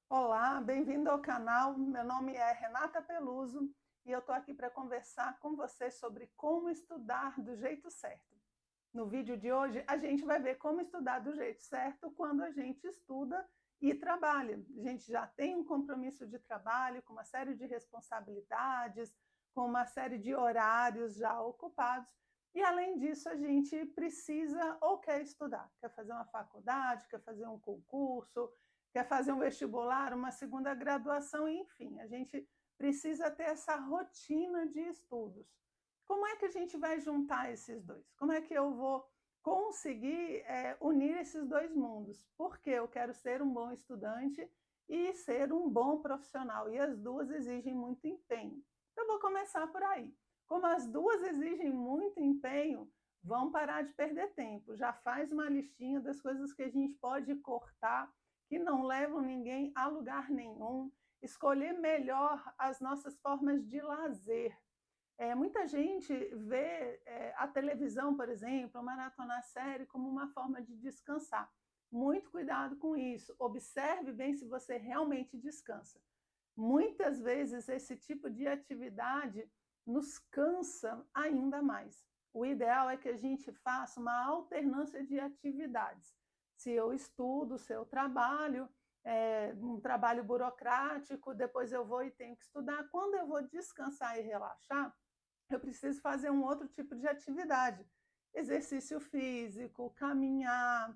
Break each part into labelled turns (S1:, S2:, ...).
S1: Olá, bem-vindo ao canal. Meu nome é Renata Peluso e eu estou aqui para conversar com você sobre como estudar do jeito certo. No vídeo de hoje, a gente vai ver como estudar do jeito certo quando a gente estuda e trabalha. A gente já tem um compromisso de trabalho, com uma série de responsabilidades, com uma série de horários já ocupados, e além disso, a gente precisa ou quer estudar, quer fazer uma faculdade, quer fazer um concurso, quer fazer um vestibular, uma segunda graduação, enfim, a gente precisa ter essa rotina de estudos. Como é que a gente vai juntar esses dois? Como é que eu vou conseguir unir esses dois mundos? Porque eu quero ser um bom estudante e ser um bom profissional, e as duas exigem muito empenho. Então, eu vou começar por aí. Como as duas exigem muito empenho, vão parar de perder tempo. Já faz uma listinha das coisas que a gente pode cortar, que não levam ninguém a lugar nenhum. Escolher melhor as nossas formas de lazer. Muita gente vê a televisão, por exemplo, maratonar série como uma forma de descansar. Muito cuidado com isso. Observe bem se você realmente descansa. Muitas vezes esse tipo de atividade nos cansa ainda mais. O ideal é que a gente faça uma alternância de atividades. Se eu estudo, se eu trabalho, um trabalho burocrático, depois eu vou e tenho que estudar. Quando eu vou descansar e relaxar, eu preciso fazer um outro tipo de atividade. Exercício físico, caminhar,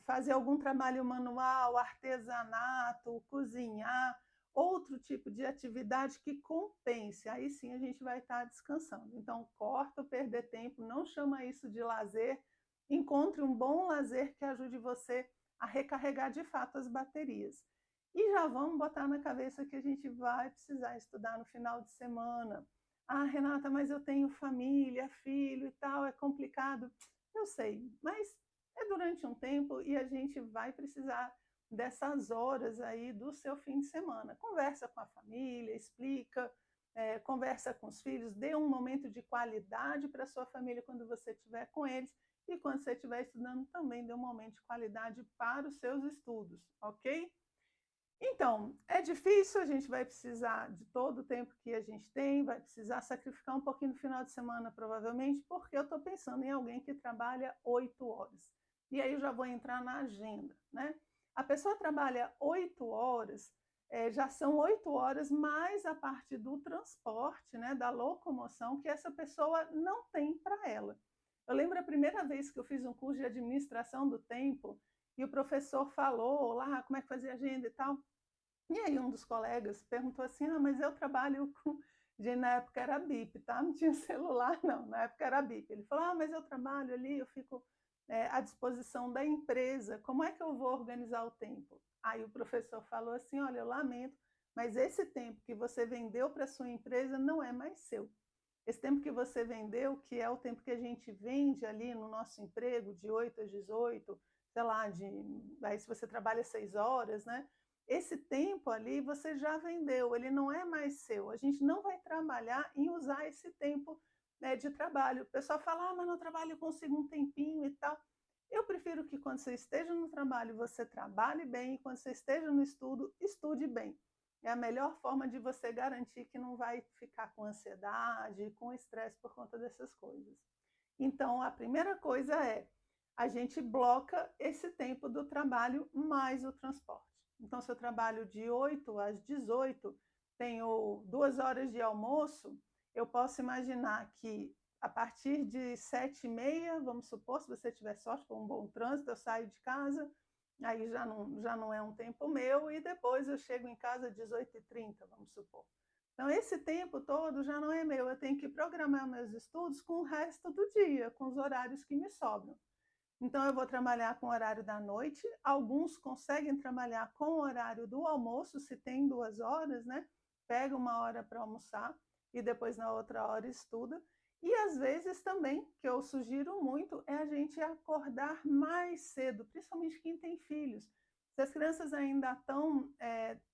S1: fazer algum trabalho manual, artesanato, cozinhar, outro tipo de atividade que compense. Aí sim a gente vai estar descansando. Então, corta o perder tempo, não chama isso de lazer. Encontre um bom lazer que ajude você a recarregar de fato as baterias. E já vamos botar na cabeça que a gente vai precisar estudar no final de semana. Ah, Renata, mas eu tenho família, filho e tal, é complicado. Eu sei, mas é durante um tempo e a gente vai precisar dessas horas aí do seu fim de semana. Conversa com a família, explica, conversa com os filhos, dê um momento de qualidade para a sua família quando você estiver com eles, e quando você estiver estudando também dê um momento de qualidade para os seus estudos, ok? Então, é difícil, a gente vai precisar de todo o tempo que a gente tem, vai precisar sacrificar um pouquinho no final de semana, provavelmente, porque eu estou pensando em alguém que trabalha 8 horas. E aí eu já vou entrar na agenda, né? A pessoa trabalha 8 horas, já são 8 horas mais a parte do transporte, né, da locomoção, que essa pessoa não tem para ela. Eu lembro a primeira vez que eu fiz um curso de administração do tempo, e o professor falou lá como é que fazia agenda e tal. E aí um dos colegas perguntou assim, mas eu trabalho com... Na época era BIP, tá? Não tinha celular, não. Na época era BIP. Ele falou, mas eu trabalho ali, eu fico à disposição da empresa. Como é que eu vou organizar o tempo? Aí o professor falou assim, olha, eu lamento, mas esse tempo que você vendeu para a sua empresa não é mais seu. Esse tempo que você vendeu, que é o tempo que a gente vende ali no nosso emprego, de 8 às 18, sei lá, aí se você trabalha 6 horas, né? Esse tempo ali você já vendeu, ele não é mais seu. A gente não vai trabalhar em usar esse tempo, né, de trabalho. O pessoal fala, mas no trabalho eu consigo um tempinho e tal. Eu prefiro que quando você esteja no trabalho, você trabalhe bem, e quando você esteja no estudo, estude bem. É a melhor forma de você garantir que não vai ficar com ansiedade, com estresse por conta dessas coisas. Então, a primeira coisa é, a gente bloca esse tempo do trabalho mais o transporte. Então, se eu trabalho de 8 às 18, tenho 2 horas de almoço, eu posso imaginar que a partir de 7h30, vamos supor, se você tiver sorte, com um bom trânsito, eu saio de casa, aí já não é um tempo meu, e depois eu chego em casa às 18h30, vamos supor. Então, esse tempo todo já não é meu, eu tenho que programar meus estudos com o resto do dia, com os horários que me sobram. Então, eu vou trabalhar com o horário da noite, alguns conseguem trabalhar com o horário do almoço, se tem 2 horas, né? Pega uma hora para almoçar e depois na outra hora estuda. E às vezes também, que eu sugiro muito, é a gente acordar mais cedo, principalmente quem tem filhos. Se as crianças ainda estão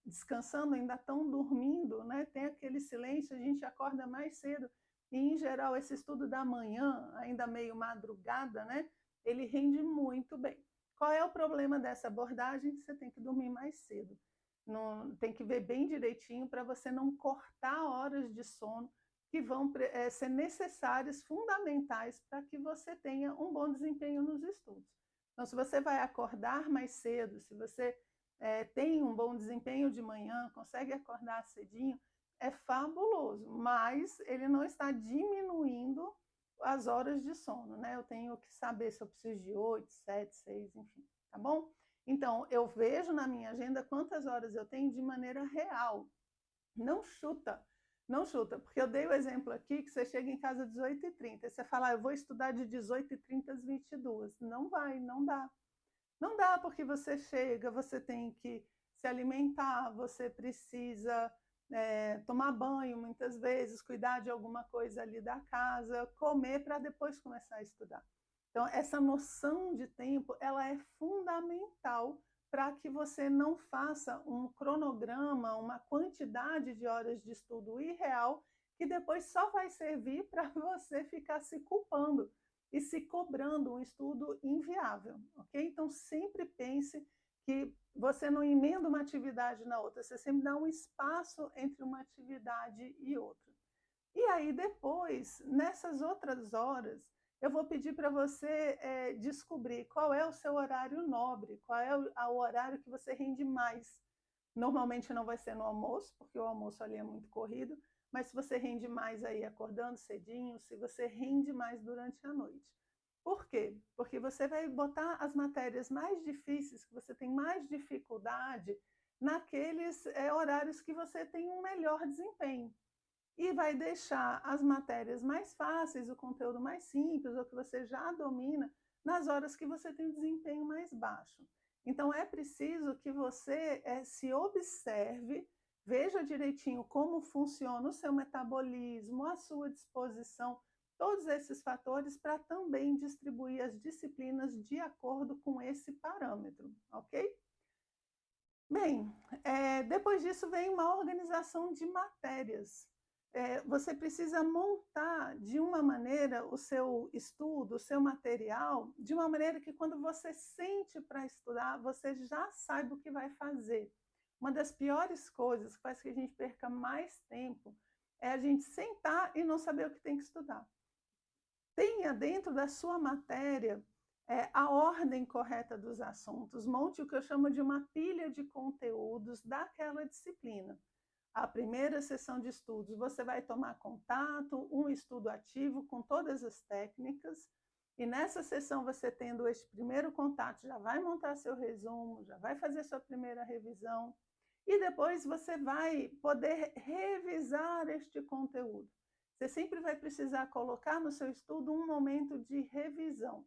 S1: descansando, ainda estão dormindo, né? Tem aquele silêncio, a gente acorda mais cedo. E, em geral, esse estudo da manhã, ainda meio madrugada, né? Ele rende muito bem. Qual é o problema dessa abordagem? Você tem que dormir mais cedo. Não, tem que ver bem direitinho para você não cortar horas de sono que vão ser necessárias, fundamentais, para que você tenha um bom desempenho nos estudos. Então, se você vai acordar mais cedo, se você tem um bom desempenho de manhã, consegue acordar cedinho, é fabuloso, mas ele não está diminuindo as horas de sono, né? Eu tenho que saber se eu preciso de 8, 7, 6, enfim, tá bom? Então, eu vejo na minha agenda quantas horas eu tenho de maneira real. Não chuta, não chuta, porque eu dei o exemplo aqui que você chega em casa às 18h30, e você fala, eu vou estudar de 18h30 às 22h. Não vai, não dá. Não dá, porque você chega, você tem que se alimentar, você precisa tomar banho muitas vezes, cuidar de alguma coisa ali da casa, comer para depois começar a estudar. Então, essa noção de tempo, ela é fundamental para que você não faça um cronograma, uma quantidade de horas de estudo irreal, que depois só vai servir para você ficar se culpando e se cobrando um estudo inviável, ok? Então, sempre pense que você não emenda uma atividade na outra, você sempre dá um espaço entre uma atividade e outra. E aí, depois, nessas outras horas, eu vou pedir para você descobrir qual é o seu horário nobre, qual é o horário que você rende mais. Normalmente não vai ser no almoço, porque o almoço ali é muito corrido, mas se você rende mais aí acordando cedinho, se você rende mais durante a noite. Por quê? Porque você vai botar as matérias mais difíceis, que você tem mais dificuldade, naqueles horários que você tem um melhor desempenho. E vai deixar as matérias mais fáceis, o conteúdo mais simples, ou que você já domina, nas horas que você tem um desempenho mais baixo. Então, é preciso que você se observe, veja direitinho como funciona o seu metabolismo, a sua disposição, todos esses fatores, para também distribuir as disciplinas de acordo com esse parâmetro, ok? Bem, depois disso vem uma organização de matérias. Você precisa montar de uma maneira o seu estudo, o seu material, de uma maneira que quando você sente para estudar, você já saiba o que vai fazer. Uma das piores coisas que faz que a gente perca mais tempo é a gente sentar e não saber o que tem que estudar. Tenha dentro da sua matéria a ordem correta dos assuntos, monte o que eu chamo de uma pilha de conteúdos daquela disciplina. A primeira sessão de estudos, você vai tomar contato, um estudo ativo com todas as técnicas, e nessa sessão você tendo esse primeiro contato, já vai montar seu resumo, já vai fazer sua primeira revisão, e depois você vai poder revisar este conteúdo. Você sempre vai precisar colocar no seu estudo um momento de revisão.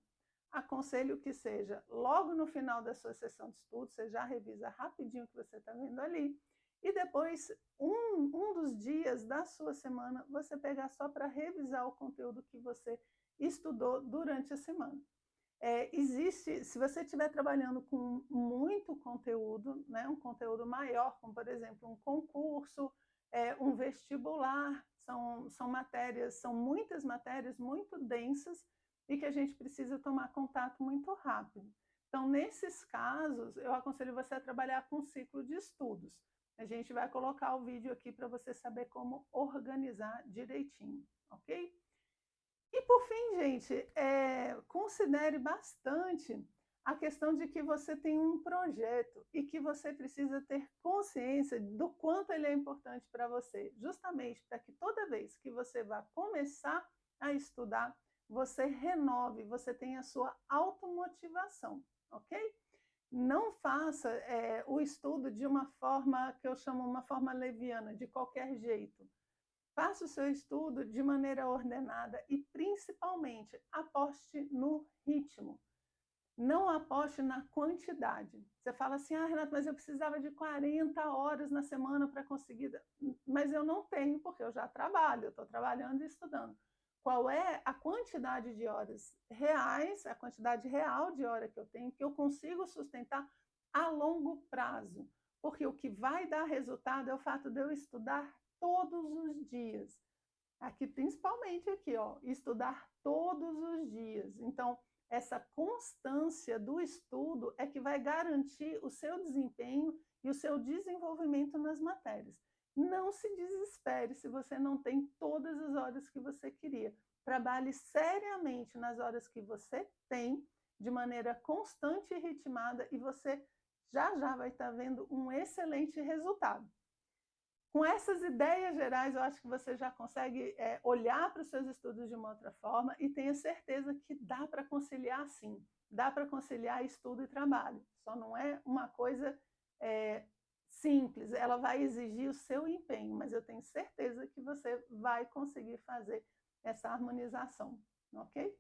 S1: Aconselho que seja logo no final da sua sessão de estudo, você já revisa rapidinho o que você está vendo ali, e depois, um dos dias da sua semana, você pegar só para revisar o conteúdo que você estudou durante a semana. Se você estiver trabalhando com muito conteúdo, né, um conteúdo maior, como por exemplo um concurso, um vestibular, são matérias, são muitas matérias muito densas e que a gente precisa tomar contato muito rápido. Então, nesses casos, eu aconselho você a trabalhar com ciclo de estudos. A gente vai colocar o vídeo aqui para você saber como organizar direitinho, ok? E por fim, gente, considere bastante a questão de que você tem um projeto e que você precisa ter consciência do quanto ele é importante para você, justamente para que toda vez que você vá começar a estudar, você renove, você tenha a sua automotivação, ok? Não faça o estudo de uma forma que eu chamo uma forma leviana, de qualquer jeito. Faça o seu estudo de maneira ordenada e, principalmente, aposte no ritmo. Não aposte na quantidade. Você fala assim, Renata, mas eu precisava de 40 horas na semana para conseguir. Mas eu não tenho, porque eu já trabalho, eu estou trabalhando e estudando. Qual é a quantidade de horas reais, a quantidade real de hora que eu tenho, que eu consigo sustentar a longo prazo? Porque o que vai dar resultado é o fato de eu estudar todos os dias. Aqui, principalmente aqui, ó, estudar todos os dias. Então, essa constância do estudo é que vai garantir o seu desempenho e o seu desenvolvimento nas matérias. Não se desespere se você não tem todas as horas que você queria. Trabalhe seriamente nas horas que você tem, de maneira constante e ritmada, e você já já vai estar vendo um excelente resultado. Com essas ideias gerais, eu acho que você já consegue olhar para os seus estudos de uma outra forma e tenha certeza que dá para conciliar sim. Dá para conciliar estudo e trabalho. Só não é uma coisa simples, ela vai exigir o seu empenho, mas eu tenho certeza que você vai conseguir fazer essa harmonização, ok?